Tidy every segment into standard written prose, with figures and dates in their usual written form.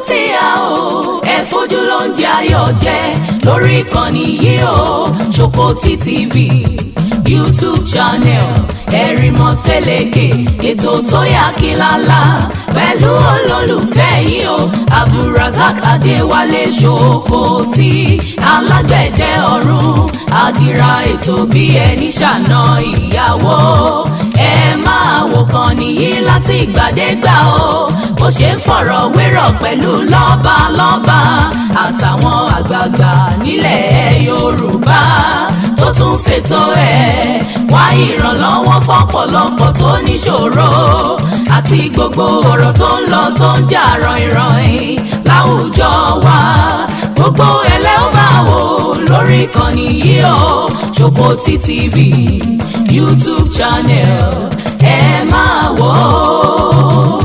tí a ò ẹ fojú ló ń jẹ ayọ̀ jẹ lórí ìkànnì yìí o Ṣòkòtì TV YouTube channel Ẹ̀rìnmọ́ Sẹ́lẹ̀kẹ̀ ètò tó yà kílálà pẹ̀lú olólùfẹ́ yìí o Abdulrasaq Adéwálé Ṣòkòtì alágbẹ̀dẹ ọ̀run àdìrà ètò bí ẹni ṣàna ìyàwó ẹ máa wò kàn nìyí láti ìgbàdégbà o bó ṣe ń fọ̀rọ̀ wérọ̀ pẹ̀lú lọ́balọ́ba àtàwọn àgbààgbà nílẹ̀ Yorùbá tó tún fètò ẹ̀ wá ìrànlọ́wọ́ fọ́pọ̀lọpọ̀ tó níṣòro àti gbogbo ọ̀rọ̀ tó ń lọ tó ń jà ràn-ìràn láwùjọ wa gbogbo ẹlẹ́ ó máa wò lórí ìkànnì yìí o Ṣòkòtì TV YouTube channel ẹ máa wò ó.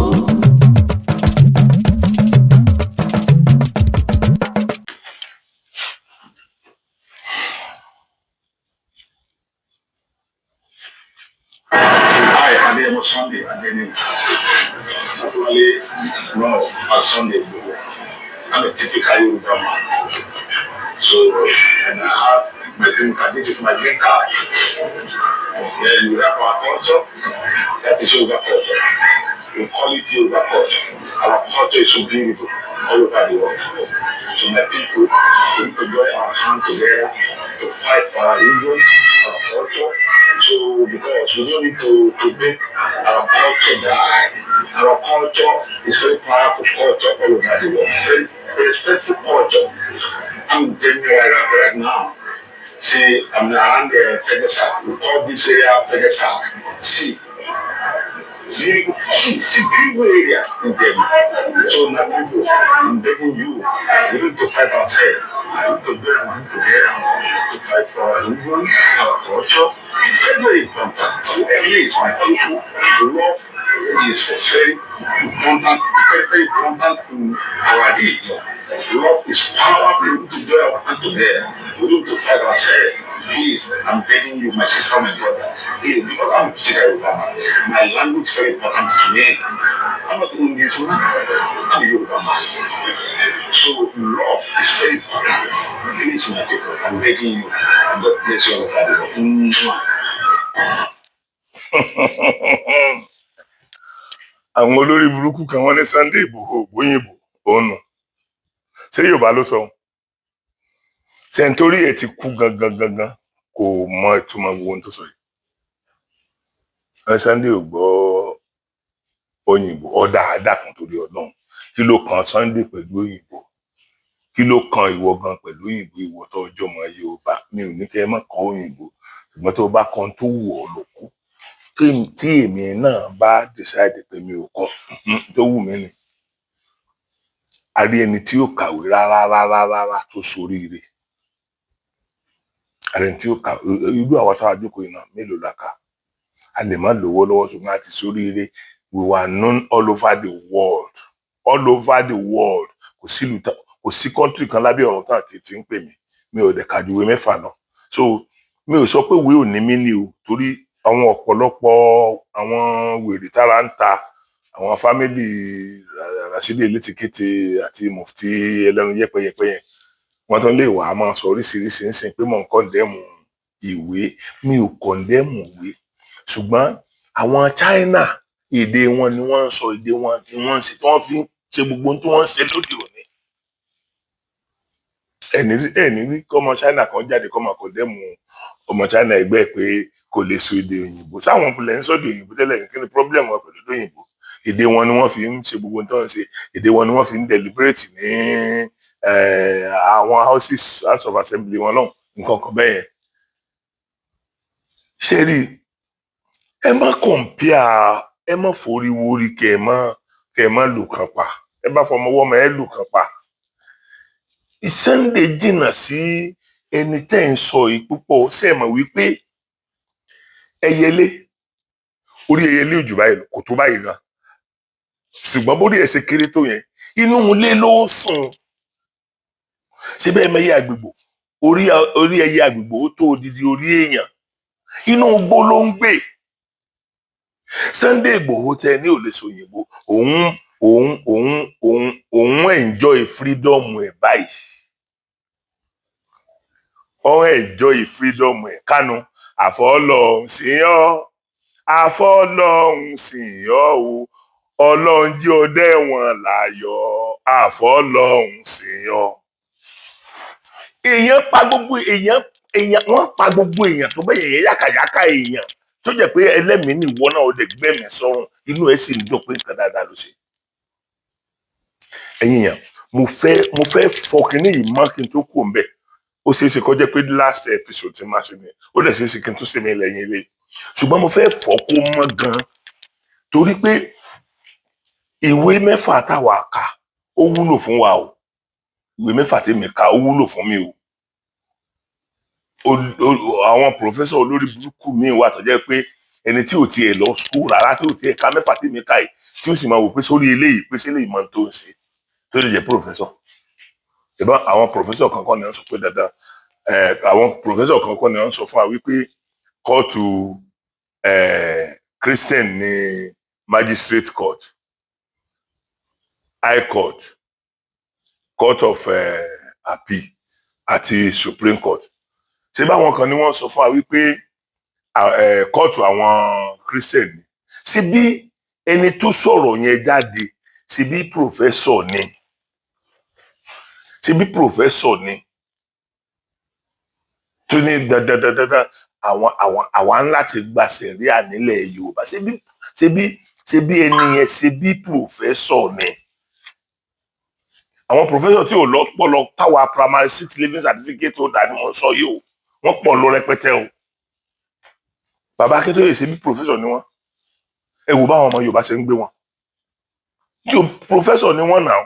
Sunday and then actually no as Sunday I'm a typical Yoruba man, so and I have my green card. This is my green card. Then we have our culture, that is Yoruba culture. We call it Yoruba culture. Our culture is so beautiful all over the world. So my people, we need to join our hands together to fight for our religion, our culture. So because we don't need to make our culture die. Our culture is very powerful culture all over the world. Very respectful culture. I'm telling you right now. See, I'm around the Fedesak. We call this area Fedesak. See, beautiful area in Denmark. So my people, I'm begging you, we need to fight ourselves. We need to build our hands together to fight for our religion, our culture. Very important. Please, my people, love is very important, very important in our religion. Love is powerful. We need to join our hands together. We need to fight ourselves. Please, I'm begging you, my sister, my brother. Because I'm a Yoruba man, my language is very important to me. I'm not in this man, I'm a Yoruba man. So love is very important. Please, my people, I'm begging you. God bless you all over the world. Àwọn olórí burúkú kan wọ́n ní Sunday Igboho ògbóyìnbó ònù ṣé Yorùbá ló sọ ṣe nítorí ẹ̀ ti kú gangan kò mọ ìtumọ̀ gbogbo ohun tó sọ yìí ẹ Sunday ò gbọ́ òyìnbó ọ̀dà àdàkùn torí Ọlọ́run kí ló kan Sunday pẹ̀lú òyìnbó kí ló kan ìwọ gan pẹ̀lú òyìnbó ìwọ tó ọjọ́ mọ Yorùbá mi ò ní kẹ́ ẹ má kọ́ òyìnbó ṣùgbọ́n tó bá kan tó wù ọ́ ló kú tí èmi náà bá decide pé mi ò kọ́ tó wù mí ni a rí ẹni tí ó kàwé rárá tó ṣoríire a rí ẹni tí ó kàwé irú àwọn táwa jókòó iná mélòó la kà a lè má lówó lọ́wọ́ ṣùgbọ́n a ti ṣoríire we were known all over the world kò sí country kan lábẹ́ ọ̀run tán kì í ti ń pè mí mi ò dẹ̀ kàjú ìwé mẹ́fà lọ so mi ò sọ pé ìwé ò ní mí ní o torí àwọn ọ̀pọ̀lọpọ̀ àwọn wèrè tára ń ta àwọn fámìlì Rasidi Elétíkété àti Mufti ẹlẹ́nu yẹ́pẹ́yẹ́pẹ́ yẹn wọ́n tán lè wà á máa sọ oríṣiríṣi ń sìn pé mò ń kọ́ndẹ́mù ìwé mi ò kọ́ndẹ́mù ìwé ṣùgbọ́n àwọn China èdè wọn ni wọ́n ń sọ èdè wọn ni wọ́n ń ṣe tí wọ́n fi ń ṣe gbogbo ohun tí wọ́n ń ṣe lóde òní ẹni rí kọ́mọ China kan jáde kọ́mọ kọ́ndẹ́mù ọmọ China ẹgbẹ́ pé kò lè sọ èdè òyìnbó sáwọn ọkùnrin ń sọdọ òyìnbó tẹ́lẹ̀ kí ni problem wọn pẹ̀lú òyìnbó èdè wọn ni wọ́n fi ń ṣe gbogbo tó ń ṣe èdè wọn ni wọ́n fi ń deliberate ní àwọn house of assembly wọn náà nǹkan kan bẹ́ẹ̀ yẹn ṣé rí ẹ má compare ẹ má forí wórí kẹ ẹ má lù kàn pa ẹ bá fọmọ wọ́mọ ẹ lù kàn pa Sunday jìnnà sí ẹni tẹ́ ń sọ yìí púpọ̀ ṣe mọ̀ wípé ẹyẹlé orí ẹyẹlé òjò báyìí kò tó báyìí gan ṣùgbọ́n bórí ẹ̀ ṣe kéré tó yẹn inú ilé ló ń sùn ṣé bẹ́ẹ̀ mẹ́yẹ àgbègbò orí ẹyẹ àgbègbò ó tó odidi orí èèyàn inú igbó ló ń gbé Sunday Igboho tẹ ní ò lè sọ òyìnbó òun òun enjoy freedom ẹ̀ báyìí. Ó enjoy freedom ẹ̀. Kánú àfọlọ́hún sìn ọ́ o Ọlọ́run jí ó dẹ̀wọ̀n láyọ̀ àfọlọ́hún sìn ọ́. Èèyàn pa gbogbo èèyàn wọ́n pa gbogbo èèyàn tó bẹ́ẹ̀ yẹn yákàyákà èèyàn tó jẹ́ pé ẹlẹ́mìí nìwọ náà ó lè gbẹ̀mí sọ́run inú ẹ̀ sì ń dùn pé nǹkan dáadáa ló ṣe. Ẹ̀yin èèyàn mo fẹ́ fọ kínní yìí mọ́ kí n tó kú òǹbẹ̀. Ó ṣeé ṣe kó jẹ́ pé last episode tí máa ṣe ni ó dẹ̀ ṣeé ṣe kí n tún ṣe mí lẹ́yìn eléyìí. Ṣùgbọ́n mo fẹ́ fọ kó mọ́ gan-an torí pé ìwé mẹ́fà táwa kà ó wúlò fún wa o. Ìwé mẹ́fà tèmi kà ó wúlò fún mi o. Àwọn pòfẹ́sọ̀ olórí burúkú míì wà tó jẹ́ pé ẹni tí ò tiẹ̀ lọ skul rárá tí ò tiẹ̀ ka mẹ́fà tèmi kà yìí tí ó sì máa wò pé sórí eléyìí pé sí eléyìí máa ń tó ń ṣe tó lè jẹ́ pòfẹ́sọ̀. Ìbọn àwọn pòfẹ́sọ̀ kankan ni wọ́n sọ pé dandan àwọn pòfẹ́sọ̀ kankan ni wọ́n sọ fún wa wípé kóòtù Christian ní magistrate court, high court, court of appeal àti supreme court. Ṣé báwọn kan ni wọ́n sọ fún wa wípé kóòtù àwọn Christian ni. Ṣé bí ẹni tó sọ̀rọ̀ yẹn jáde ṣé bí pòfẹ́sọ̀ ni. Ṣé bí pòfẹ́sọ̀ ni tó ní dandandandandan àwa ńlá ti gba sẹ̀ríà nílẹ̀ Yorùbá ṣé bí ẹni yẹn ṣé bí pòfẹ́sọ̀ ni. Àwọn pòfẹ́sọ̀ tí ò lọ́pọlọ táwa primary 6 living certificate ó dání wọ́n sọ yìí o wọ́n pọ̀ lọ rẹpẹtẹ o. Bàbá Akíntóyè ṣé bí pòfẹ́sọ̀ ni wọ́n. Ẹ wò báwọn ọmọ Yorùbá ṣe ń gbé wọn. Tí o pòfẹ́sọ̀ ni wọ́n náà.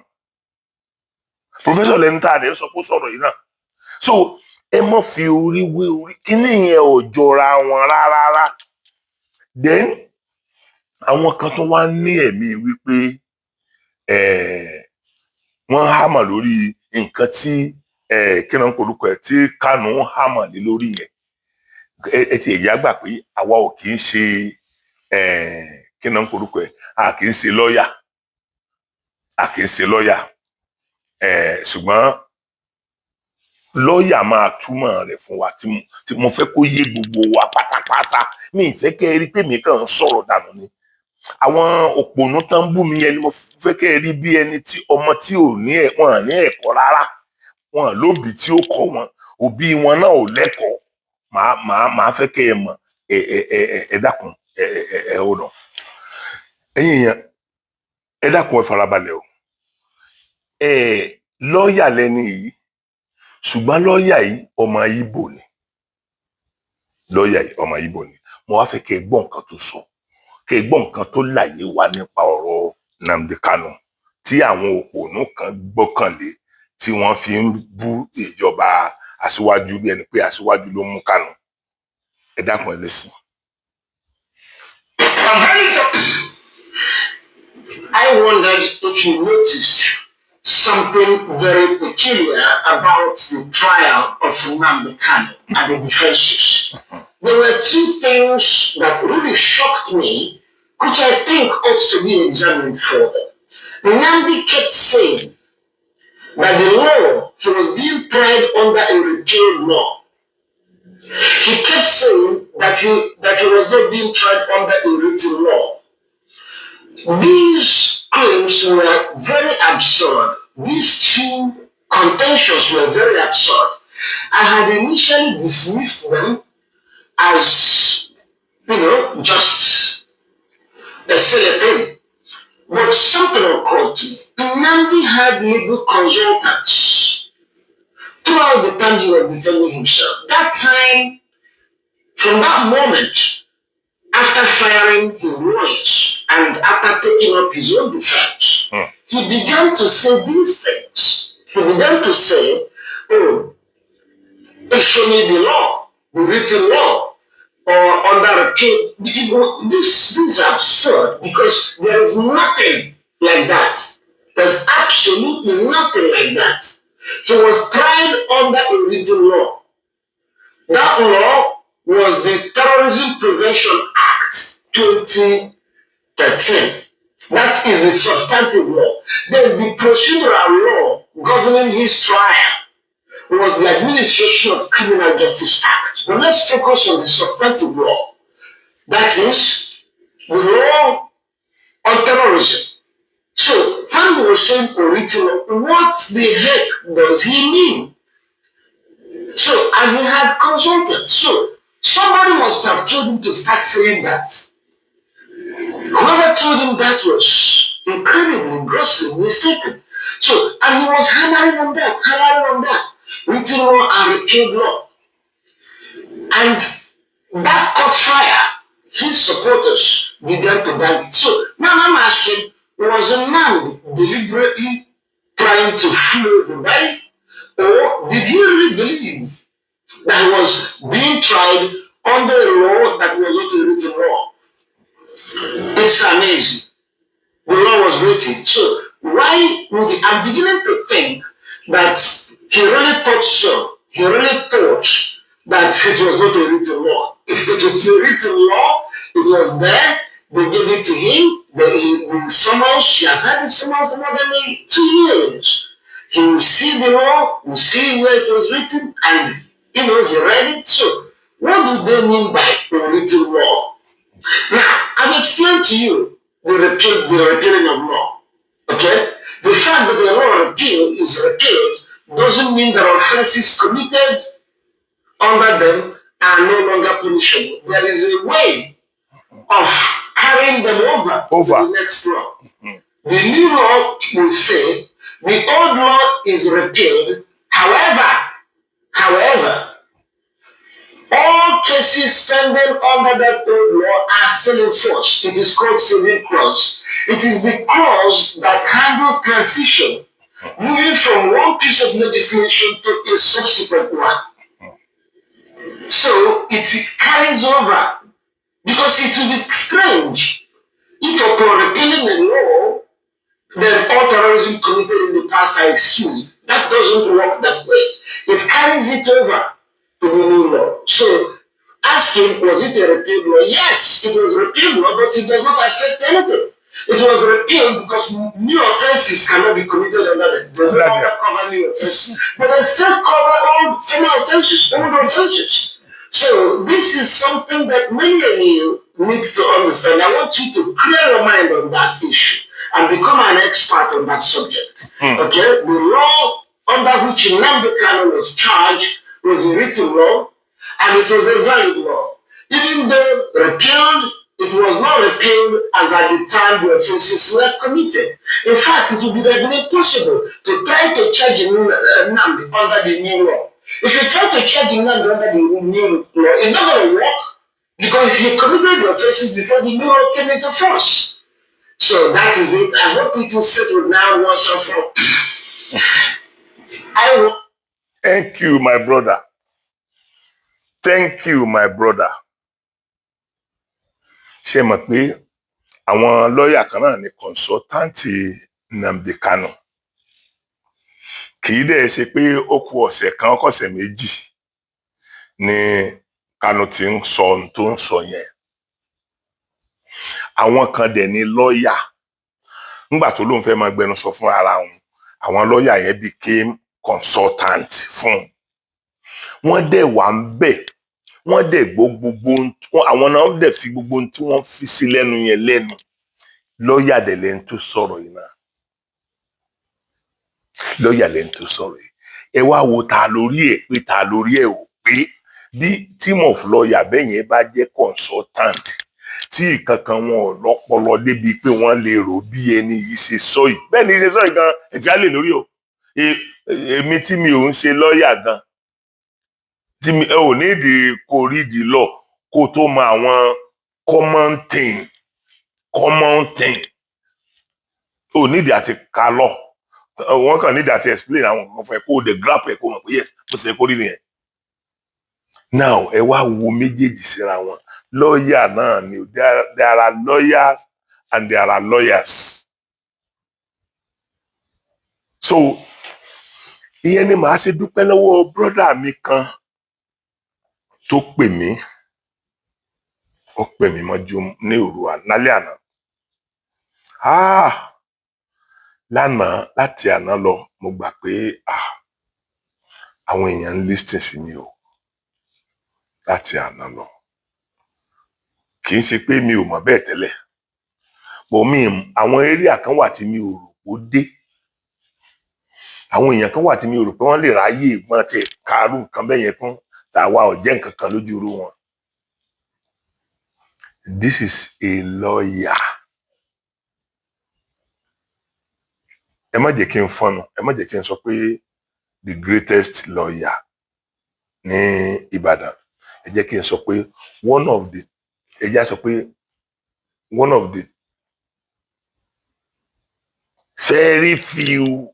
Pòfẹ́sọ̀ lẹni tá a dẹ̀ sọ pé ó sọ̀rọ̀ yìí náà. So ẹ mọ̀ fi orí wé orí kíní yẹn ò jọra wọn rárá. Then àwọn kan tó wá ní ẹ̀mí wípé wọ́n hámà lórí nǹkan tí kí náà ń polúkọ ẹ̀ tí Kánú hámà lé lórí yẹn. Ẹ ti ẹ̀yà gbà pé àwa ò kì í ṣe kí náà ń polúkọ ẹ̀ a kì í ṣe lọ́ọ̀yà. Ṣùgbọ́n lọ́ọ̀yà máa túmọ̀ rẹ̀ fún wa tí mo fẹ́ kó yé gbogbo wa pátápátá mi ìfẹ́ kẹ́ ẹ rí pé mi kàn ń sọ̀rọ̀ dànù ni. Àwọn òpònú tán bú mi yẹn ni mo fẹ́ kẹ́ ẹ rí bí ẹni tí ọmọ tí ò ní wọn ní ẹ̀kọ́ rárá wọn lóbi tí ó kọ́ wọn òbí wọn náà ò lẹ́kọ̀ọ́ màá fẹ́ kẹ́ ẹ mọ̀ ẹ dákun ò nà ẹ̀yin èèyàn ẹ dákun ẹ farabalẹ̀ o. Lọ́ọ̀yà lẹni yìí ṣùgbọ́n lọ́ọ̀yà yìí ọmọ Ìgbò ni. Lọ́ọ̀yà yìí ọmọ Ìgbò ni. Mo wá fẹ́ kẹ́ ẹ gbọ́ nǹkan tó sọ kẹ́ ẹ gbọ́ nǹkan tó láyé wa nípa ọ̀rọ̀ Nnamdi Kanu tí àwọn òpònú kan gbọ́kànlé tí wọ́n fi ń bú ìjọba aṣíwájú bí ẹni pé aṣíwájú ló mú Kanu. Ẹ dákun ẹ listen. I wondered if you noticed something very peculiar about the trial of Nnamdi Kanu and the defenses. There were two things that really shocked me, which I think ought to be examined further. Nnamdi kept saying that the law he was being tried under a repealed law. He kept saying that he was not being tried under a written law. These claims were very absurd. These two contentions were very absurd. I had initially dismissed them as, just a silly thing. But something occurred to me. Nnamdi had legal consultants throughout the time he was defending himself. That time, from that moment, after firing his lawyers and after taking up his own defense, he began to say these things. He began to say, show me the law, the written law, or under repeal. This is absurd because there is nothing like that. There's absolutely nothing like that. He was tried under a written law. That law was the Terrorism Prevention Act 2013. That is the substantive law. Then the procedural law governing his trial was the Administration of Criminal Justice Act. But let's focus on the substantive law. That is the law on terrorism. So when he was saying original, what the heck does he mean? So, and he had consulted. So somebody must have told him to start saying that. Whoever told him that was incredibly grossly mistaken. So, and he was hammering on that, written law and repealed law. And that caught fire. His supporters began to ban it. So now I'm asking, was a man deliberately trying to flood the body? Or did he really believe that he was being tried under a law that was not a written law? It's amazing. The law was written. So why would he, I'm beginning to think that he really thought so. He really thought that it was not a written law. It was a written law. It was there. They gave it to him. The summons, he has had the summons for more than 2 years. He will see the law, will see where it was written, and he read it. So what do they mean by a written law? Now, I've explained to you the repealing of law. Okay? The fact that the law is repealed doesn't mean that offenses committed under them are no longer punishable. There is a way of carrying them over to the next law. The new law will say the old law is repealed. However, all cases standing under that old law are still in force. It is called saving clause. It is the clause that handles transition, moving from one piece of legislation to a subsequent one. So it carries over, because it will be strange if upon repealing the law, then all terrorism committed in the past are excused. That doesn't work that way. It carries it over to the new law. So ask him, was it a repealed law? Yes, it was repealed law, but it does not affect anything. It was repealed because new offenses cannot be committed under it. It does no longer cover new offenses. But they still cover all former offenses, old offenses. So this is something that many of you need to understand. I want you to clear your mind on that issue and become an expert on that subject. Okay? The law under which Nnamdi Kanu was charged was a written law, and it was a valid law. Even though repealed, it was not repealed as at the time the offenses were committed. In fact, it would be impossible to try to charge Nnamdi under the new law. If you try to charge Nnamdi under the new law, it's not going to work, because he committed the offenses before the new law came into force. So that is it. I hope it is settled now once and for all. Thank you, my brother. Thank you, my brother. Ṣé mọ̀ pé àwọn lọ́ọ̀yà kan náà ni kọ̀ǹsọ́táǹtì Nnamdi Kanu. Kì í dẹ̀ ṣe pé ó kù ọ̀sẹ̀ kan ọ̀sẹ̀ méjì ni Kanu ti ń sọ ohun tó ń sọ yẹn. Àwọn kan dẹ̀ ni lọ́ọ̀yà. Nígbà tó lóun fẹ́ máa gbẹnusọ fún ara wọn, àwọn lọ́ọ̀yà yẹn became consultant fún. Wọ́n dẹ̀ wà ń bẹ̀. Wọ́n dẹ̀ gbọ́ gbogbo àwọn náà dẹ̀ fi gbogbo ohun tí wọ́n fi sí lẹ́nu yẹn lẹ́nu. Lọ́ọ̀yà dẹ̀ lẹ́nu tó sọ̀rọ̀ yìí náà. Lọ́ọ̀yà lẹ́nu tó sọ̀rọ̀ yìí. Ẹ wá wo ta lórí ẹ̀ pé ta lórí ẹ̀ ò pé bí team of lawyer bẹ́ẹ̀ yẹn bá jẹ́ consultant tí ìkankan wọn ò lọ́pọlọ débi pé wọ́n lè rò bí ẹni yìí ṣe sọ yìí. Bẹ́ẹ̀ ni ṣe sọ yìí gan ẹ̀já lè lórí o. Èmi tí mi ò ń ṣe lọ́ọ̀yà gan. Tí mi ò ní ìdí kò rí ìdí lọ kó tó mọ àwọn common thing. Ò ní ìdí àti ká lọ. Wọ́n kàn ní ìdí àti explain àwọn nǹkan fún ẹ kó o dẹ̀ grab ẹ kó o mọ̀ pé yes bó ṣe kó rí nìyẹn. Now ẹ wá wo méjèèjì síra wọn. Lọ́ọ̀yà náà ni there are lawyers and there are lawyers. So ìyẹn ni màá ṣe dúpẹ́ lọ́wọ́ brọ́dà mi kan tó pè mí. Ó pè mí mọ́jú ní òru lálẹ́ àná. lánàá láti àná lọ mo gbà pé àwọn èèyàn ń listen sí mi o láti àná lọ. Kì í ṣe pé mi ò mọ̀ bẹ́ẹ̀ tẹ́lẹ̀, àwọn area kan wà tí mi ò rò ó dé, àwọn èèyàn kan wà tí mi ò rò pé wọ́n lè ráyè gbọ́n tí kàárù nǹkan bẹ́ẹ̀ yẹn kún tàwa ò jẹ́ nǹkan kan lójú irú wọn. This is a lawyer. Ẹ má jẹ́ kí n fọ́nù, ẹ má jẹ́ kí n sọ pé the greatest lawyer ní Ìbàdàn. Ẹ jẹ́ kí n sọ pé one of the very few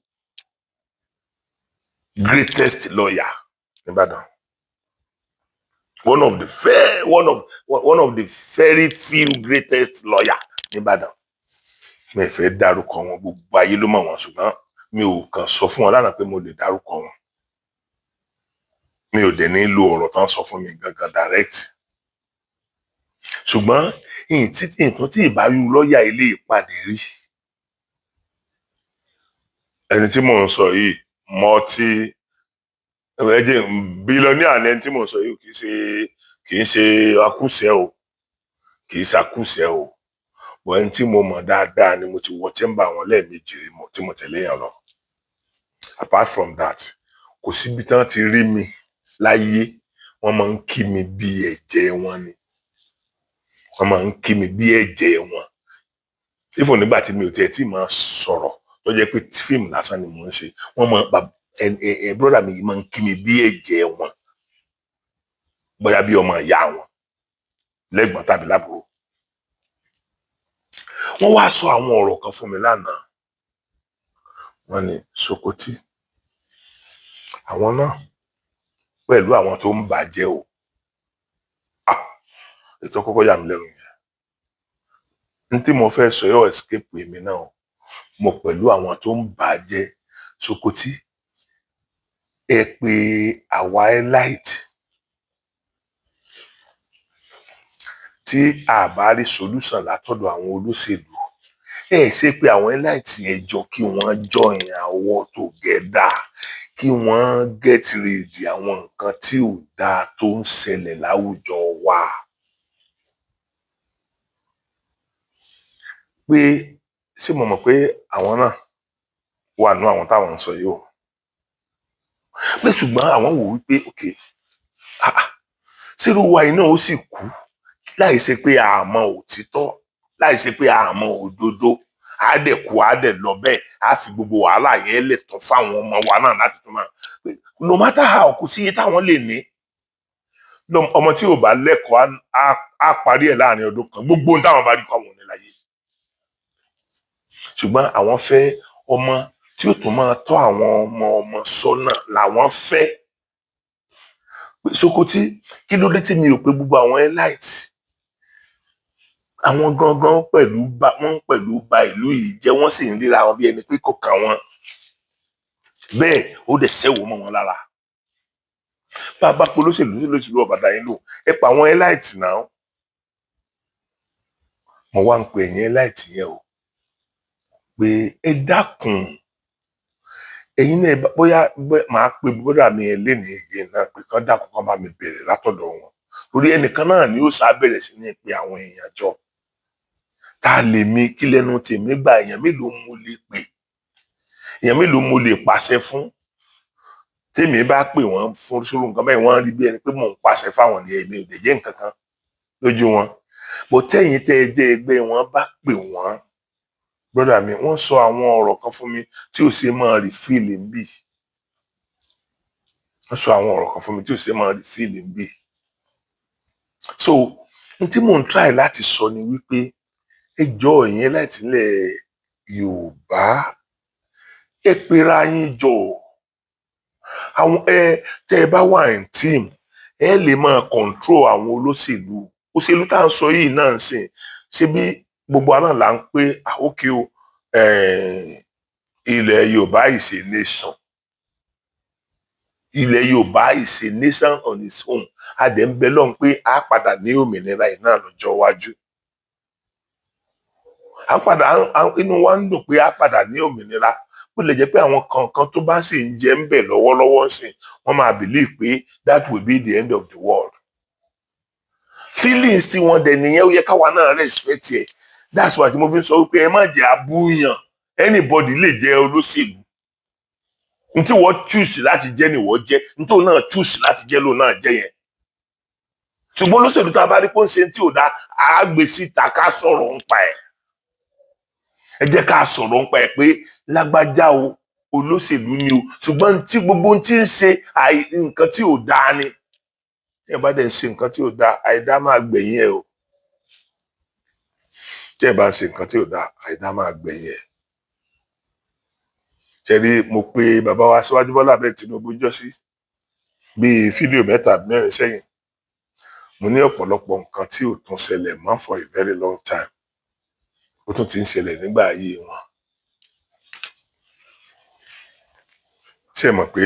greatest lawyer ní Ìbàdàn. One of the very few greatest lawyer ní Ìbàdàn. Mi ò fẹ́ dárúkọ wọn, gbogbo ayé ló mọ̀ wọ́n, ṣùgbọ́n mi ò kàn sọ fún wọn lánàá pé mo lè dárúkọ wọn. Mi ò dẹ̀ ní lo ọ̀rọ̀ tán sọ fún mi gangan direct. Ṣùgbọ́n nǹkan tí ìbáyú lọ́ọ̀yà ilé ìpàdé rí. Ẹni tí mò ń sọ yìí billionaire ni ẹni tí mò ń sọ yìí, kì í ṣe akúṣẹ̀ o, kì í ṣe akúṣẹ̀ o. Bọ̀ ẹni tí mo mọ̀ dáadáa ni mo ti wọ chamber wọn lẹ́ẹ̀mejì rí tí mo tẹ̀lé yàn lọ. Apart from that, kò síbi tí wọ́n ti rí mi láyé, wọ́n máa ń kí mi bí ẹ̀jẹ̀ wọn ni. Wọ́n máa ń kí mi bí ẹ̀jẹ̀ wọn. Even nígbà tí mi ò tiẹ̀ tí máa sọ̀rọ̀ tó jẹ́ pé fíìmù lásán ni mò ń ṣe, brother mi máa ń kí mi bí ẹ̀jẹ̀ wọn. Bóyá bí ọmọ ìyá wọn, lẹ́gbọ̀n tàbí lábúrò. Wọ́n wá sọ àwọn ọ̀rọ̀ kan fún mi lánàá. Wọ́n ní Sokoti, àwọn náà pẹ̀lú àwọn tó ń bàjẹ́ o. Ètò kọ́kọ́ yà mí lẹ́nu yẹn. N tí mo fẹ́ sọ yóò escape èmi náà. Mo pẹ̀lú àwọn tó ń bàjẹ́. Sokoti, ẹ pé àwa elite tí a bá rí solution látọ̀dọ̀ àwọn olóṣèlú, ẹ ṣe pé àwọn elite yẹn jọ kí wọ́n join our together, kí wọ́n get rid àwọn nǹkan tí ò dáa tó ń ṣẹlẹ̀ láwùjọ wa. Pé ṣé mo mọ̀ pé àwọn náà wà nú àwọn táwọn ń sọ yìí o. Pé ṣùgbọ́n àwọn wò wípé okay, ṣírú wa iná ó sì kú láì ṣe pé a mọ òtítọ́, láì ṣe pé a mọ òdodo, á dẹ̀ kú, á dẹ̀ lọ bẹ́ẹ̀, á fi gbogbo wàhálà yẹn lè tán fáwọn ọmọ wa náà láti tún máa pé no matter how kò sí iye táwọn lè ní. Ọmọ tí ò bá lẹ́kọ̀ọ́ á parí ẹ̀ láàrin ọdún kan, gbogbo ohun táwọn bá rí kọ́ àwọn ní láyé. Ṣùgbọ́n àwọn fẹ́ ọmọ tí ó tún máa tọ́ àwọn ọmọ sọ́nà làwọn fẹ́. Sokoti, kí ló dé tí mi ò pé gbogbo àwọn elite, àwọn gangan pẹ̀lú ba ìlú yìí jẹ́, wọ́n sì ń ríra wọn bí ẹni pé kò kàn wọ́n. Bẹ́ẹ̀ ó dẹ̀ ṣẹ́wó mọ́ wọn lára. Bá a bá pe olóṣèlú ọ̀bàdàn yín lò, ẹ pa àwọn elite náà. Mo wá ń pe ẹ̀yin elite yẹn o, pé ẹ dákun, ẹ̀yin náà bóyá máa pe bọ́dà mi lénìí yẹn náà pé kán dákun kán bá mi bẹ̀rẹ̀ látọ̀dọ̀ wọn. Torí ẹnìkan náà ni ó sá bẹ̀rẹ̀ sí ní pe àwọn èèyàn jọ. Ta lè mi kí lẹ́nu tèmi gba èèyàn mélòó mo lè pè, èèyàn mélòó mo lè pàṣẹ fún. Tèmi bá pè wọ́n fún sórí nǹkan bẹ́ẹ̀, wọ́n rí bí ẹni pé mò ń pàṣẹ fáwọn ní èmi ò dẹ̀ jẹ́ nǹkan kan lójú wọn. Bó tẹ́yìn tẹ́ ẹ jẹ́ ẹgbẹ́ wọn bá pè wọ́n, brother mi, wọ́n sọ àwọn ọ̀rọ̀ kan fún mi tí ò ṣe máa refill ń bì. Wọ́n sọ àwọn ọ̀rọ̀ kan fún mi tí ò ṣe máa refill ń bì. So n tí mò ń try láti sọ ni wípé ẹ jọ ìyẹn láti ilẹ̀ Yorùbá, ẹ pera yín jọ. Àwọn tẹ́ ẹ bá wà ní team, ẹ lè máa control àwọn olóṣèlú. Òṣèlú tá à ń sọ yìí náà ń sìn, ṣé bí gbogbo àná là ń pé àókè o, ilẹ̀ Yorùbá is a nation. Ilẹ̀ Yorùbá is a nation on its own. A dẹ̀ ń bẹ lọ́hùn pé a padà ní òmìnira yìí náà lọ́jọ́ iwájú. à ń padà inú wa ń dùn pé a padà ní òmìnira bó lè jẹ́ pé àwọn kankan tó bá sì ń jẹ ń bẹ̀ lọ́wọ́lọ́wọ́ sìn wọ́n máa believe pé that will be the end of the world. Feelings tí wọ́n dẹ̀ nìyẹn ó yẹ káwa náà respect ẹ̀. That's why tí mo fi ń sọ wípé ẹ má jẹ́ abúyàn, anybody lè jẹ́ olóṣèlú. N tí wọ́n choose láti jẹ́ ni wọ́n jẹ́, n tó náà choose láti jẹ́ ló náà jẹ́ yẹn. Ṣùgbọ́n olóṣèlú tá a bá rí pé ó ń ṣe tí ò dáa, á gbé síta ká sọ̀rọ̀ ń pa ẹ̀. Ẹ jẹ́ ká sọ̀rọ̀ ń pa ẹ̀ pé lágbájá o olóṣèlú ni o, ṣùgbọ́n tí gbogbo ohun tí ń ṣe nǹkan tí ò dáa ni. Tí ẹ bá dẹ̀ ń ṣe nǹkan tí ò dáa, àìdá máa gbẹ̀yìn ẹ̀ o. Tí ẹ bá ń ṣe nǹkan tí ò dáa, àìdá máa gbẹ̀yìn ẹ̀. Ṣẹ̀rí mo pe bàbá wa Aṣíwájú Bọ́lá Ahmed Tinubu jọ́ sí bíi fídíò 3-4 sẹ́yìn. Mo ní ọ̀pọ̀lọpọ̀ nǹkan tí ò tún ṣẹlẹ̀ mọ́ for a very long time. Ó tún ti ń ṣẹlẹ̀ nígbà ayé wọn. Ṣé ẹ mọ̀ pé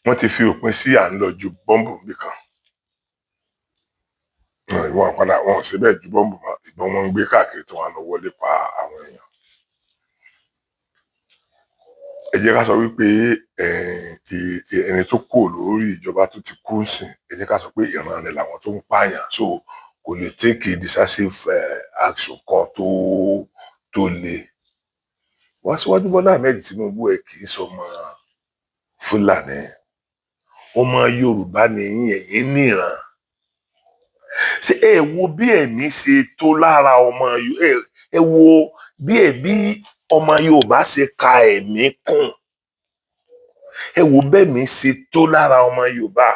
wọ́n ti fi òpin sí à ń lọ ju bọ́ǹbù nìkan? Ìwọ̀n padà wọn ò ṣe bẹ́ẹ̀ ju bọ́ǹbù mọ́, ìbọn wọn ń gbé káàkiri tí wọ́n á lọ wọlé pa àwọn èèyàn. Ẹ jẹ́ ká sọ wípé ẹni tó kú lórí ìjọba tó ti kú sìn, ẹ jẹ́ ká sọ pé ìran rẹ̀ làwọn tó ń pààyàn, so kò lè take a decisive action kan tó le. Wọ́n Aṣíwájú Bọ́lá Ahmed Tinubu ẹ̀ kì í sọmọ Fúlàní, ọmọ Yorùbá ni ẹ̀yin níran. Ṣé ẹ wo bí ẹ̀mí ṣe tó lára ọmọ ẹ wo bí ọmọ Yorùbá ṣe ka ẹ̀mí kún, ẹ wo bẹ́ẹ̀mí ṣe tó lára ọmọ Yorùbá.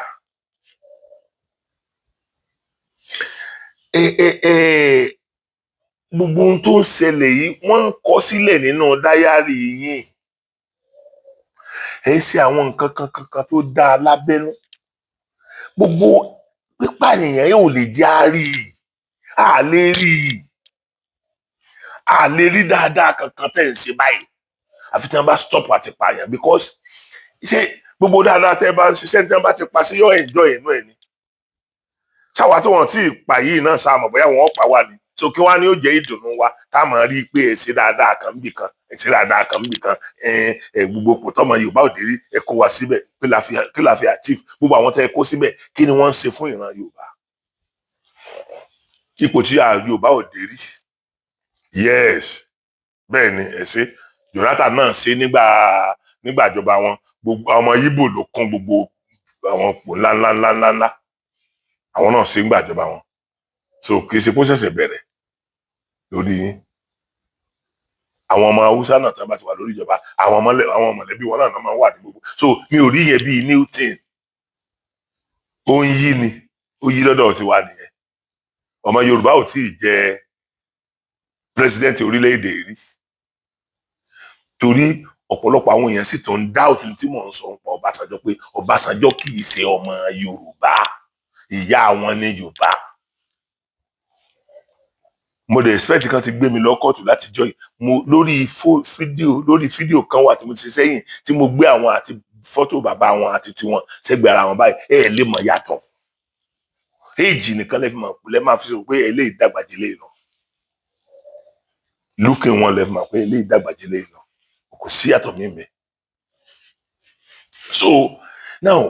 Gbogbo ohun tó ń ṣẹlẹ̀ yìí wọ́n ń kọ sílẹ̀ nínú dáyárì yìí. Ẹ ṣe àwọn nǹkan kankan tó dáa lábẹ́nú. Gbogbo pípànìyàn yóò lè jẹ́ a lè rí dáadáa kankan tẹ̀ ń ṣe báyìí àfi tí wọ́n bá stop àti pààyàn, because ṣé gbogbo dáadáa tẹ́ bá ń ṣiṣẹ́ tí wọ́n bá ti pa sí yọ enjoy inú ẹ̀ ni. Sáwa tí wọ́n ti pa yìí náà sáà mọ̀ bóyá wọ́n pa wá ni, so kí wá ní ó jẹ́ ìdùnnú wa tá a máa rí i pé ẹ ṣe dáadáa kan níbì kan, ẹ ṣe dáadáa kan níbì kan, gbogbo kò tọ́mọ Yorùbá ò dé rí ẹ kó wa síbẹ̀ kí la fi achieve, gbogbo àwọn tẹ́ ẹ kó síbẹ̀ kí ni wọ́n ń ṣe fún ìran Yorùbá. Ipò tí Yorùbá ò dé rí, yes bẹ́ẹ̀ ni ẹ ṣe Jonathan náà ṣe nígbà ìjọba wọn, gbogbo ọmọ Yíbò ló kún gbogbo àwọn pò ńláńlá àwọn náà ṣe nígbà ìjọba wọn, so kì í ṣe kó ṣẹ̀ṣẹ̀ bẹ̀rẹ̀ lórí yín. Àwọn ọmọ Haúsá náà tí wọ́n bá ti wà lórí ìjọba, àwọn mọ̀lẹ́bí wọn náà máa wà ní gbogbo, so mi ò rí yẹn bíi new thing. Ó ń yí ni, ó yí lọ́dọ̀ ti wà nìyẹn. Ọmọ Yorùbá ò tí ì jẹ president orílẹ̀-èdè rí, torí ọ̀pọ̀lọpọ̀ àwọn èèyàn sì tó ń doubt tí mò ń sọ nípa Ọbásanjọ́ pé Ọbásanjọ́ kì í ṣe ọmọ Yorùbá, ìyá wọn ní Yorùbá. Mo dẹ̀ expect kan ti gbé mi lọ kóòtù láti jọ́ yìí lórí fídíò kan wà tí mo ti ṣe sẹ́yìn tí mo gbé àwọn àti fọ́tò bàbá wọn àti tiwọn sẹ́gbẹ̀ẹ́ ara wọn báyìí, ẹ lè mọ̀ yàtọ̀. Éèjì nìkan lè fi mọ̀ pé lẹ́ máa fi sọ pé ẹ lè dàgbàjì lè lọ. Lókè wọn lè fi mọ̀ pé ẹ lè dàgbàjì lè lọ. Kò sí yàtọ̀ mímẹ́. So now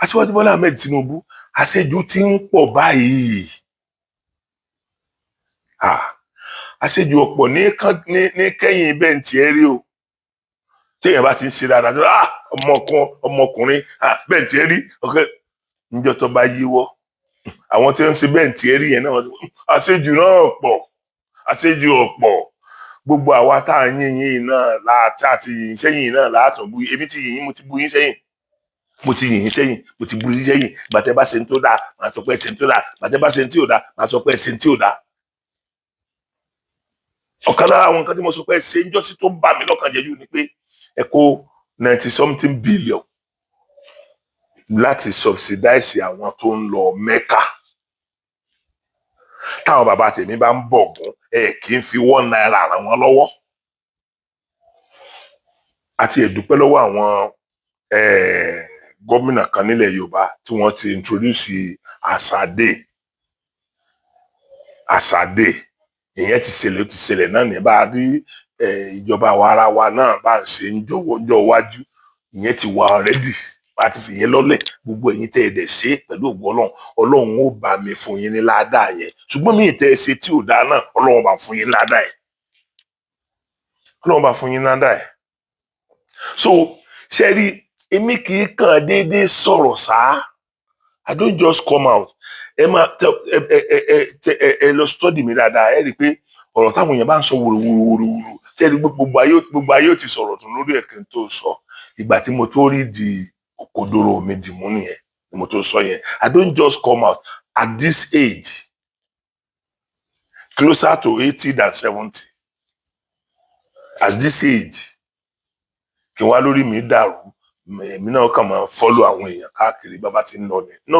Aṣíwájú Bọ́lá Ahmed Tinubu àṣejù ti ń pọ̀ báyìí. Àṣejù ọ̀pọ̀ ní kẹ́yìn bẹ́ẹ̀ tí ẹ rí o. Téèyàn bá ti ń ṣe dáadáa ọmọkùnrin bẹ́ẹ̀ tí ẹ rí níjọ́ tó bá yíwọ́. Àwọn tí ń ṣe bẹ́ẹ̀ tí ẹ rí yẹn náà àṣejù náà pọ̀, àṣejù ọ̀pọ̀. Gbogbo àwa tá à ń yìn náà àti yìn sẹ́yìn náà látọ̀ bú èmi ti yìn mo ti bú yín sẹ́yìn. Mo ti yìn sẹ́yìn, mo ti bú yín sẹ́yìn. Bàtẹ́ bá ṣe ń tó dáa, màá sọ pé ẹ ṣe ń tó dáa. Bàtẹ́ bá ṣe ń tí ò dáa, màá sọ pé ẹ ṣe ń tí ò dáa. Ọ̀kan lára àwọn nǹkan tí mo sọ pé ẹ ṣe ń jọ́sí tó bà mí lọ́kàn jẹ́ jù ni pé ẹ kó 90-something billion láti subsidize àwọn tó ń lọ Mẹ́kà. Táwọn bàbá tèmi bá ń bọ̀gún kì í fi 1 naira ràn wọ́n lọ́wọ́. Àti ẹ̀dúpẹ́ lọ́wọ́ àwọn gómìnà kan nílẹ̀ Yorùbá tí wọ́n ti introduce àṣàdé ìyẹn ti ṣẹlẹ̀ náà ní bá a rí ìjọba àwa ara wa náà bá ń ṣe ń jọ̀wọ́ wájú ìyẹn ti wà already bá ti fi yẹn lọ́lẹ̀ gbogbo ẹ̀yin tẹ́ ẹ dẹ̀ ṣe pẹ̀lú ògùn ọlọ́run ó bá mi fún yín ní ládàá yẹn ṣùgbọ́n mi tẹ́ ẹ ṣe tí ò dáa náà ọlọ́run bá fún yín ládàá yẹn ọlọ́run bá fún yín ládàá yẹn so ṣe rí èmi kì í kàn déédéé sọ̀rọ̀ sáá I don't just come out ẹ máa ẹ lọ study mi dáadáa ẹ rí i pé ọ̀rọ̀ táwọn èèyàn bá ń sọ wòròwòròwòrò tẹ́ ẹ rí gbogbo ayé ò ti sọ̀rọ̀ tó lórí ẹ̀kẹ́ tó sọ ìgbà tí mo tó rí di òkodoro mi dì mú nìyẹn ni mo tó sọ yẹn I don't just come out at this age closer to 80 than 70 at this age kí wá lórí mi dàrú èmi náà kàn máa follow àwọn èèyàn káàkiri bàbá tí ń lọ ni no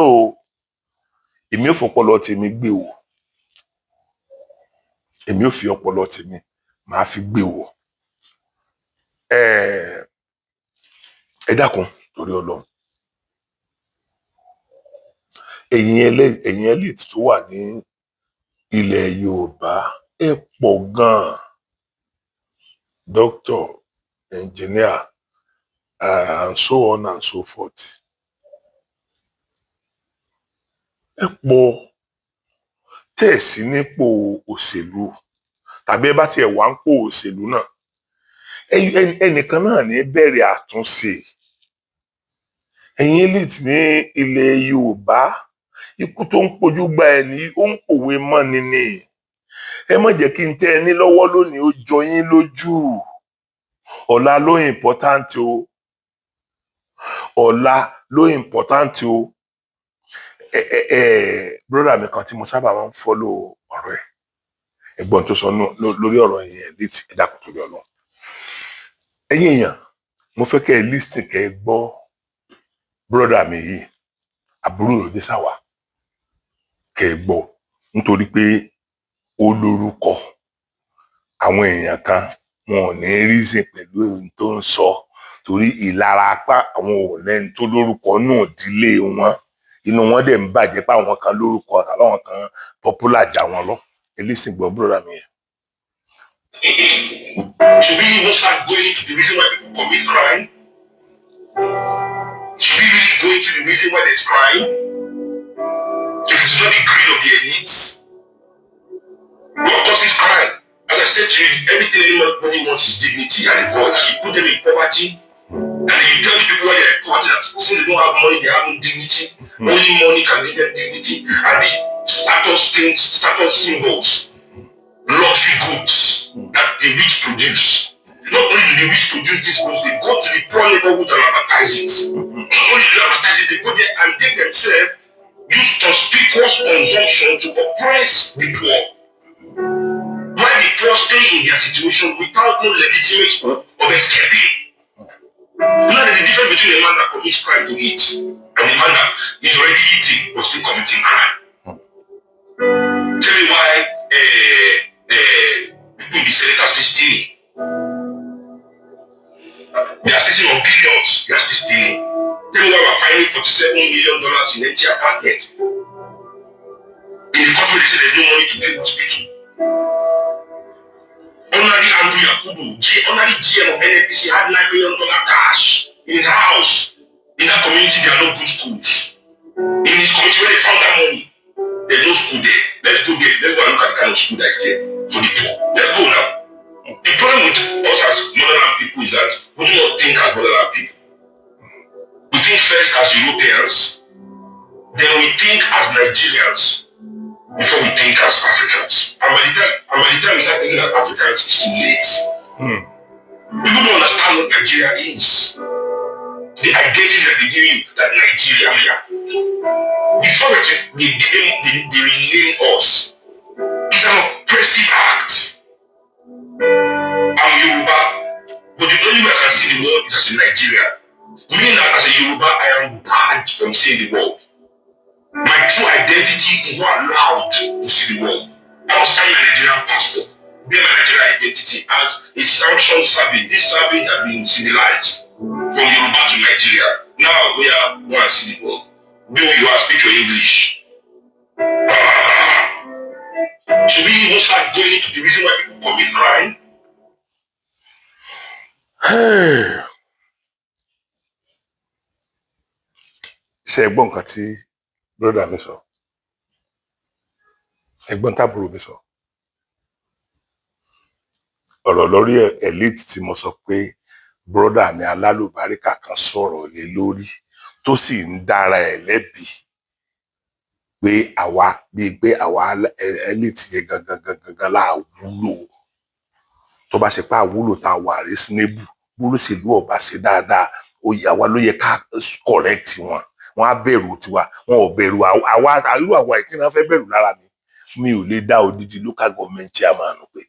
èmi ò fọpọlọ tèmi gbé wò èmi ò fi ọpọlọ tèmi máa fi gbé wò ẹ dákun torí Ọlọ́run ẹ̀yin elite tó wà ní ilẹ̀ Yorùbá ẹ pọ̀ gan-an doctor engineer and so on and so forth ẹ pọ̀ tẹ́ ẹ̀ sí nípò òṣèlú tàbí ẹ bá tiẹ̀ wá ń pò òṣèlú náà ẹnìkan náà ní bẹ̀rẹ̀ àtúnṣe ẹ̀yin elite ní ilẹ̀ Yorùbá ikú tó ń pojú gba ẹni ó ń pòwe mọ́ni ni ẹ má jẹ́ kí n tẹ́ ẹ ní lọ́wọ́ lónìí ó jọ yín lójú ọ̀la ló important o ọ̀la ló important o broda mi kan tí mo sábà máa ń follow ọ̀rọ̀ ẹ̀ ẹ̀gbọ́n tó sọ lórí ọ̀rọ̀ yẹn létí ẹ dákun torí Ọlọ́run ẹ̀yin èèyàn mo fẹ́ kẹ́ ẹ listen kẹ́ ẹ gbọ́ broda mi yìí àbúrò lòdì sáwà kẹ́ ẹ gbọ́ nítorí pé ó lórúkọ àwọn èèyàn kan wọn ò ní reason pẹ̀lú ohun tó ń sọ torí ìlara apá àwọn ò lẹ́ni tó lórúkọ náà dílé wọn inú wọn dẹ̀ ń bàjẹ́ pé àwọn kan lórúkọ àbáwọn kan popular jà wọn lọ elísìn gbọ́ broda mi yẹn. Should we even start going into the reason why people commit crime? Should we really go into the reason why there's crime? If it's not the greed of the elites, what causes crime? As I said to you, everything anybody wants is dignity and a voice. You put them in poverty, and then you tell the people why they're in poverty that since they don't have money, they have no dignity. Only money can give them dignity. And these status things, status symbols, luxury goods that the rich produce. Not only do the rich produce these goods, they go to the poor neighborhood and advertise it. Not only do they advertise it, they go there and they themselves use conspicuous consumption to oppress the poor. While the poor stay in their situation without no legitimate hope of escaping. Now there's a difference between a man that commits crime to eat and a man that is already eating but still committing crime. Tell me why people in the Senate are still stealing. They are sitting on billions, they are still stealing. Tell me why we're finding $47 million in empty apartment. In the country they say there's no money to build hospital. Honorary Andrew Yakubu, honorary GM of NNPC had $9 million cash in his house. In that community, there are no good schools. In his community, where they found that money, there's no school there. Let's go there. Let's go and look at the kind of school that is there for the poor. Let's go now. The problem with us as motherland people is that we do not think as motherland people. We think first as Europeans, then we think as Nigerians, before we think as Africans. And by the time we start thinking as Africans, it's too late. People don't understand what Nigeria is. The identity that they give you, that Nigeria. Before they rename us, it's an oppressive act. I'm Yoruba, but the only way I can see the world is as a Nigerian. Meaning that as a Yoruba, I am banned from seeing the world. My true identity is not allowed to see the world. I must carry my Nigerian passport, bear my Nigerian identity as a sanctioned service. This service has been civilized from Yoruba to Nigeria. Now we are one see the world. You are speak your English. Should we even start doing it to the reason why people commit crime? ṣe ẹ gbọ́ nǹkan tí brọ́dà mi sọ, ẹ̀gbọ́n tábùrò mi sọ, ọ̀rọ̀ lórí elite tí mo sọ pé brọ́dà mi alálùbáríkà kan sọ̀rọ̀ lé lórí tó sì ń dára ẹ̀ lẹ́bi pé àwa bíi pé àwa elite yẹn gangan láà wúlò, tó bá ṣe pé àwúlò tá a wà reasonable bólóṣèlú ọba ṣe dáadáa àwa ló yẹ ká correct wọn á bẹ̀rù tiwa, wọn ò bẹ̀rù àwa irú àwa ìkíni wọn fẹ́ bẹ̀rù lára mi ò lè dá odidi local government chairman pé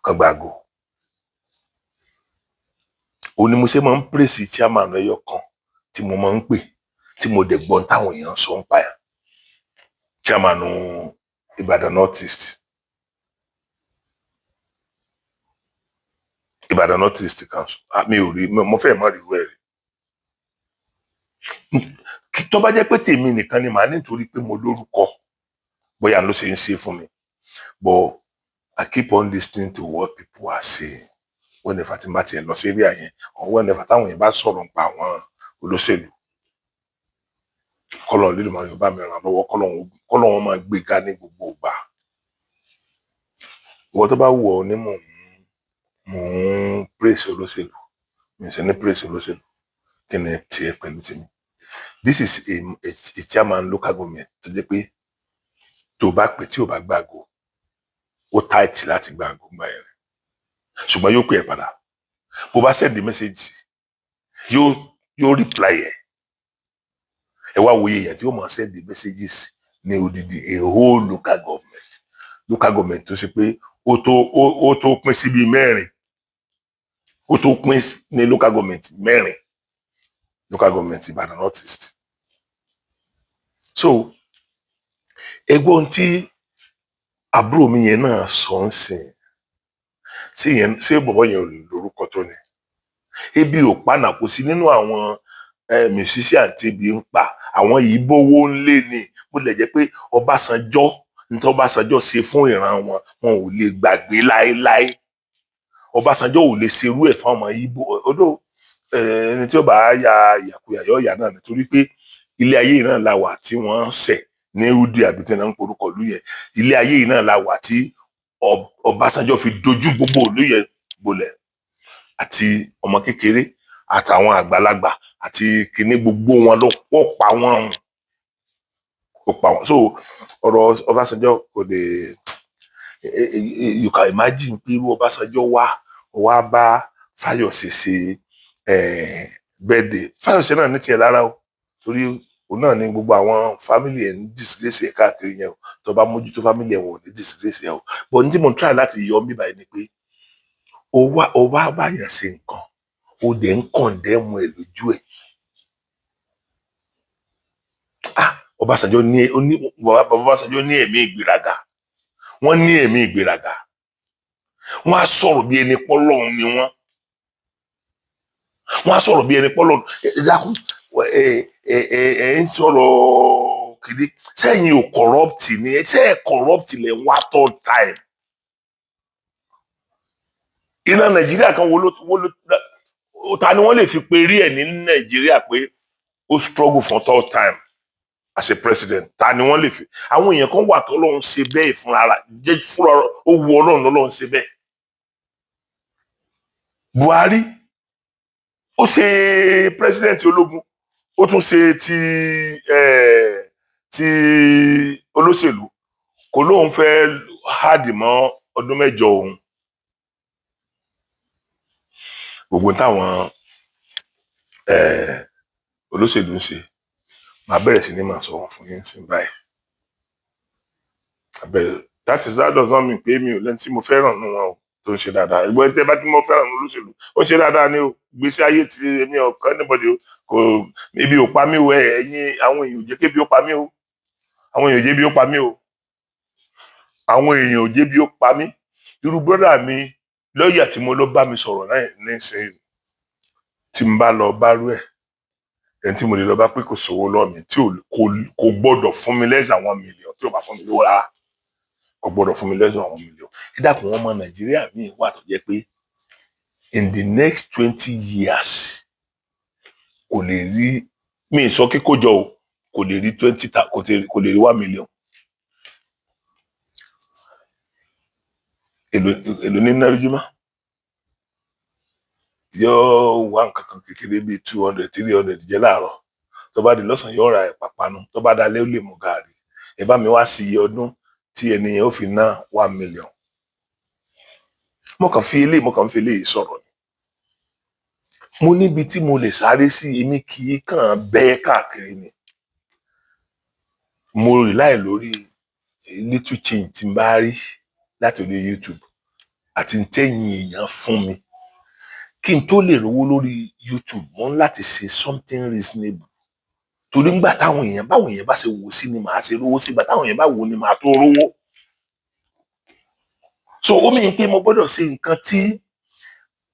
kan gbàgbọ́ ó ní mo ṣe máa ń praise chairman ẹyọ kan tí mo máa ń pè tí mo dẹ̀ gbọ́n táwọn èèyàn sọ ń pa ẹ̀, chairman Ìbàdàn North East. Ìbàdàn North East Council mi ò rí mo fẹ́ mọ́ rí wẹ́ẹ̀ rí tó bá jẹ́ pé tèmi nìkan ni màá nítorí pé mo lórúkọ bóyá ló ṣe ń ṣe fún mi, but I keep on listening to what people are saying whenever tí n bá tiẹ̀ lọ sí area yẹn or whenever táwọn yẹn bá sọ̀rọ̀ nípa àwọn olóṣèlú, kọ́lọ̀ lílo máa yọ̀ bá mi ràn lọ́wọ́, kọ́lọ̀ wọn máa gbéga ní gbogbo ìgbà. Ìwọ tó bá wù ọ́ ní mò ń praise olóṣèlú, mi ṣe ní praise olóṣèlú, kí ni tiẹ̀ pẹ̀lú tèmi? This is a chairman local government tó jẹ́ pé tó bá pè tí ò bá gbàgbọ́ ó tight láti gbàgbọ́ gbà yẹn ṣùgbọ́n yóò pè ẹ́ padà, bó bá send the message yóò reply ẹ̀. Ẹ wá wòye yẹn tí ó máa send the messages ní odidi a whole local government tó ṣe pé ó tó pín síbi mẹ́rin, ó tó pín ní local government mẹ́rin, local government Ìbàdàn North East. So ẹgbọ́n tí àbúrò mi yẹn náà sọ ń sìn ṣé bọ̀bọ̀ yẹn ò lórúkọ tó ní ebi ò pànà kò sí nínú àwọn musician tí ebi ń pa, àwọn yìí bówó ń lé ní bó lè jẹ́ pé Ọbásanjọ́ nítorí Ọbásanjọ́ ṣe fún ìran wọn ò lè gbàgbé láéláé. Ọbásanjọ́ ò lè ṣerú ẹ̀ fún ọmọ Ìgbò odò ẹni tí ó bá ya ìyàkuyà yọ ìyà náà nítorí pé ilé ayé náà la wà tí wọ́n ṣẹ̀ ní udi àbí tí wọ́n ń porúkọ ìlú yẹn, ilé ayé náà la wà tí Ọbásanjọ́ fi dojú gbogbo ìlú yẹn bolẹ̀ àti ọmọ kékeré àtàwọn àgbàlagbà àti kíní gbogbo wọn ló pa wọn so ọ̀rọ̀ Ọbásanjọ́ kò lè you can imagine pé irú Ọbásanjọ́ wá bá Fáyọ̀sé ṣe birthday. Fáyọ̀sé náà ní tiẹ̀ lára o torí òun náà ní gbogbo àwọn family ẹ̀ ní disgrace ẹ̀ káàkiri yẹn o, tó bá mójútó family ẹ̀ wọ̀n ní disgrace ẹ̀ o, but ní tí mo try láti yọ mí báyìí ni pé ó wá báyàn ṣe nǹkan ó dẹ̀ ń condemn ẹ̀ lójú ẹ̀. Ọbásanjọ́ ní ẹ̀mí ìgbéraga, wọ́n ní ẹ̀mí ìgbéraga, wọ́n á sọ̀rọ̀ bí ẹni pọ́lọ́run ni wọ́n á sọ̀rọ̀ bí ẹni pọ́lọ́run dákun ń sọ̀rọ̀ kìdí sẹ́yìn ò corrupt ni ṣé corrupt lẹ̀ wá third time. Iná Nàìjíríà kan wo ló ta ni wọ́n lè fi pe rí ẹ̀ ní Nàìjíríà pé ó struggle for third time as a president, ta ni wọ́n lè fi? Àwọn èèyàn kan wà tó lọ́run ṣe bẹ́ẹ̀ fúnra ó wu Ọlọ́run lọ́run ṣe bẹ́ẹ̀. Buhari ó ṣe president ológun ó tún ṣe ti olóṣèlú, kò lóun fẹ́ háàdì mọ́ ọdún mẹ́jọ òun. Gbogbo táwọn olóṣèlú ń ṣe màá bẹ̀rẹ̀ sí ní máa sọ wọn fún yín sí báyìí. That does not mean pé mi ò lẹ́ni tí mo fẹ́ràn nínú wọn o tó ń ṣe dáadáa. Ìgbọ́n tẹ́ bá tí mo fẹ́ràn nínú olóṣèlú ó ṣe dáadáa ní o, gbèsè ayé tí èmi ọ̀kan anybody o kò ibi ò pa mí o, ẹ̀yin àwọn èèyàn ò jẹ́ kébi ó pa mí o, àwọn èèyàn ò jẹ́ bí ó pa mí o, àwọn èèyàn ò jẹ́ bí ó pa mí. Irú brọ́dà mi lọ́ọ̀yà tí mo lọ bá mi sọ̀rọ̀ náà nísìnyí tí n bá lọ bá rú ẹ̀ ẹni tí mo lè lọ bá pé kò sówó lọ́ọ̀ mi tí kò gbọ́dọ̀ fún mi less than 1 million tí ò bá fún mi lówó rárá kò gbọ́dọ̀ fún mi less than 1 million. Ẹ dákun, ọmọ Nàìjíríà míì wà tó jẹ́ pé in the next 20 years kò lè rí, mi sọ kíkójọ o, kò lè rí 20, kò lè rí 1 million. Èlò ní náírà yóò wá nǹkan kan kékeré bíi 200, 300 jẹ́ láàárọ̀, tó bá di lọ́sàn-án yóò ra ẹ̀pà panu, tó bá dalẹ́ ó lè mú gààrí. Ẹ bá mi wá sí iye ọdún tí ẹni yẹn ó fi ná 1 million. Mo kàn fi eléyìí sọ̀rọ̀ ni. Mo níbi tí mo lè sáré sí, èmi kì í kàn bẹ́ẹ̀ káàkiri ni. Mo rely lórí little change tí n bá rí láti orí YouTube àti tẹ́yìn èèyàn fún mi. Kí n tó lè rówó lórí YouTube, mo ń láti ṣe something reasonable. Torí ńgbà táwọn èèyàn bá ṣe wò sí ni màá ṣe rówó sí, ìgbà táwọn èèyàn bá wò ni màá tó rówó. So ó mìíràn pé mo gbọ́dọ̀ ṣe nǹkan tí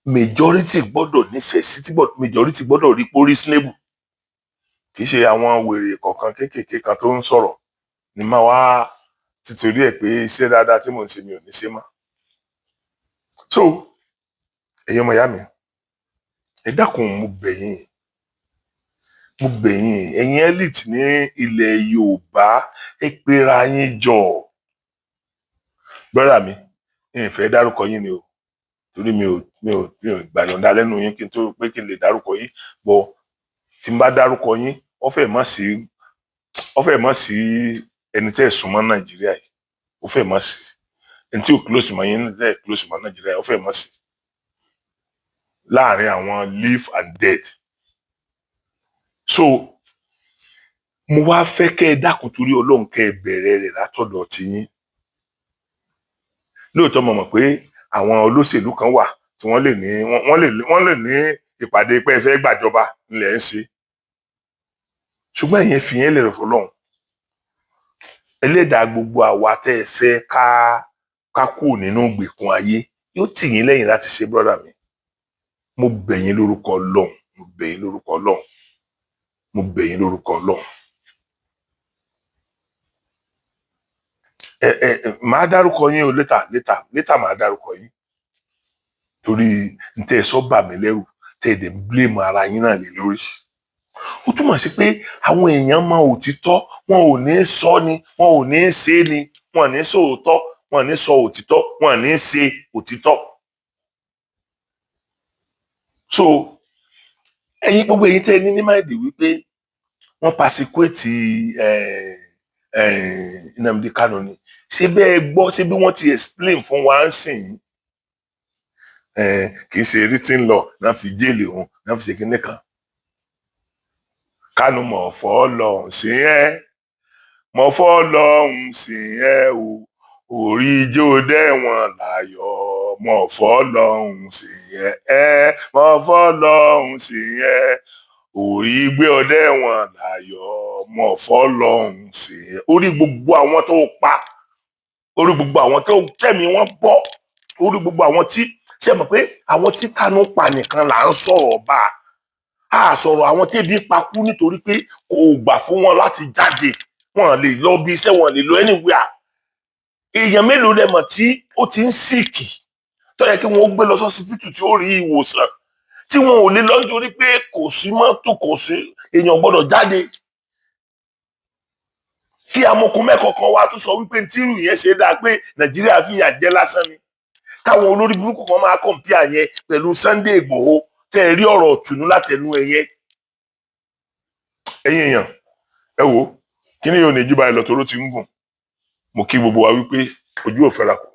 majority gbọ́dọ̀ nífẹ̀ẹ́ sí, tí majority gbọ́dọ̀ rí pé reasonable. Kì í ṣe àwọn wèrè kọ̀ọ̀kan kéékèèké kan tó ń sọ̀rọ̀ ni máa wá títorí ẹ̀ pé iṣẹ́ dáadáa tí mò ń ṣe mi ò ní ṣe mọ́. So ẹ̀yin ọmọ ìyá mi, ẹ dákun, mo bẹ̀ yín, ẹ̀yin elite ní ilẹ̀ Yorùbá, ẹ pera yín jọ. Brother mi, n fẹ́ dárúkọ yín ni o, torí mi ò gbàyànjá lẹ́nu yín kí n tó pé kí n lè dárúkọ yín. Bọ̀ tí n bá dárúkọ yín, ó fẹ́ mọ̀ sí ẹni tẹ́ ẹ̀ súnmọ́ Nàìjíríà yìí, ó fẹ́ mọ̀ sí ẹni tí ò close mọ́ yín, tẹ́ ẹ̀ close mọ́ Nàìjíríà yìí, ó fẹ́ mọ̀ sí láàrin àwọn live and dead. So mo wá fẹ́ kẹ́ ẹ dákun torí Ọlọ́run, kẹ́ ẹ bẹ̀rẹ̀ rẹ̀ látọ̀dọ̀ tiyín. Lóòótọ́ mo mọ̀ pé àwọn olóṣèlú kan wà tí wọ́n lè ní ìpàdé pé ẹ fẹ́ gbàjọba nílẹ̀ ń ṣe. Ṣùgbọ́n ẹ̀yin fi yẹn lè rẹ̀ fọlọ́run. Ẹlẹ́dàá gbogbo àwa tẹ́ ẹ fẹ́ ká kú nínú ìgbèkùn ayé yóò tì yín lẹ́yìn láti ṣe, brother mi. Mo bẹ̀ yín lórúkọ Ọlọ́run, mo bẹ̀ yín lórúkọ Ọlọ́run, mo bẹ̀ yín lórúkọ Ọlọ́run. Màá dárúkọ yín o létà màá dárúkọ yín. Torí ntẹ́ ẹ sọ bà mí lẹ́rù, tẹ́ ẹ dẹ̀ blame ara yín náà lé lórí. Ó túmọ̀ sí pé àwọn èèyàn mọ òtítọ́, wọn ò ní sọ ni, wọn ò ní ṣe ni, wọn ò ní sọ òótọ́, wọn ò ní sọ òtítọ́, wọn ò ní ṣe òtítọ́. So ẹ̀yin gbogbo èyí tẹ́ ẹ ní máìdì wípé wọ́n persecute Nnamdi Kanu ni, ṣé bẹ́ẹ̀ gbọ́, ṣé bí wọ́n ti explain fún wa ń sìn, kì í ṣe written law náà fi jẹ́lẹ̀ òun náà fi ṣe kíní kan. Kanu mọ̀ fọ́ lọ́hùn sí ẹ́, mọ̀ fọ́ lọ́hùn sí ẹ́ o, orí ijó dẹ́wọ̀n láyọ̀, mọ̀ fọ́ lọ́hùn sí ẹ́, mọ̀ fọ́ lọ́hùn sí ẹ́, orí gbé ọdẹ́wọ̀n láyọ̀, mọ̀ fọ́ lọ́hùn sí ẹ́. Orí gbogbo àwọn tó pa, orí gbogbo àwọn tó tẹ̀mí wọn bọ́, orí gbogbo àwọn tí, ṣe mọ̀ pé àwọn tí Kanu pa nìkan là ń sọ̀rọ̀ bá a sọ̀rọ̀ àwọn tẹ́bí pa kú nítorí pé kò gbà fún wọn láti jáde, wọn lè lọ bí iṣẹ́, wọn lè lọ anywhere. Èèyàn mélòó lẹ mọ̀ tí ó ti ń síìkì tó yẹ kí wọ́n gbé lọ sọ́sibítù tí ó rí ìwòsàn, tí wọn ò lè lọ nítorí pé kò sí mọ́tò, kò sí èèyàn gbọ́dọ̀ jáde. Kí amokun mẹ́kọ̀ọ̀kan wa tó sọ wípé tírù yẹn ṣe dáa pé Nàìjíríà fìyà jẹ lásán ni. Káwọn olórí burúkú kan máa compare yẹn pẹ̀lú Sunday Igboho tẹ́ ẹ rí ọ̀rọ̀ ọ̀tùnú látẹnu ẹ̀yẹ. Ẹ̀yin èèyàn, ẹ wo, kí ni yóò ní jù báyìí lọ toró ti ń gùn. Mo kí gbogbo wa wípé ojú ò fẹ́ra kù.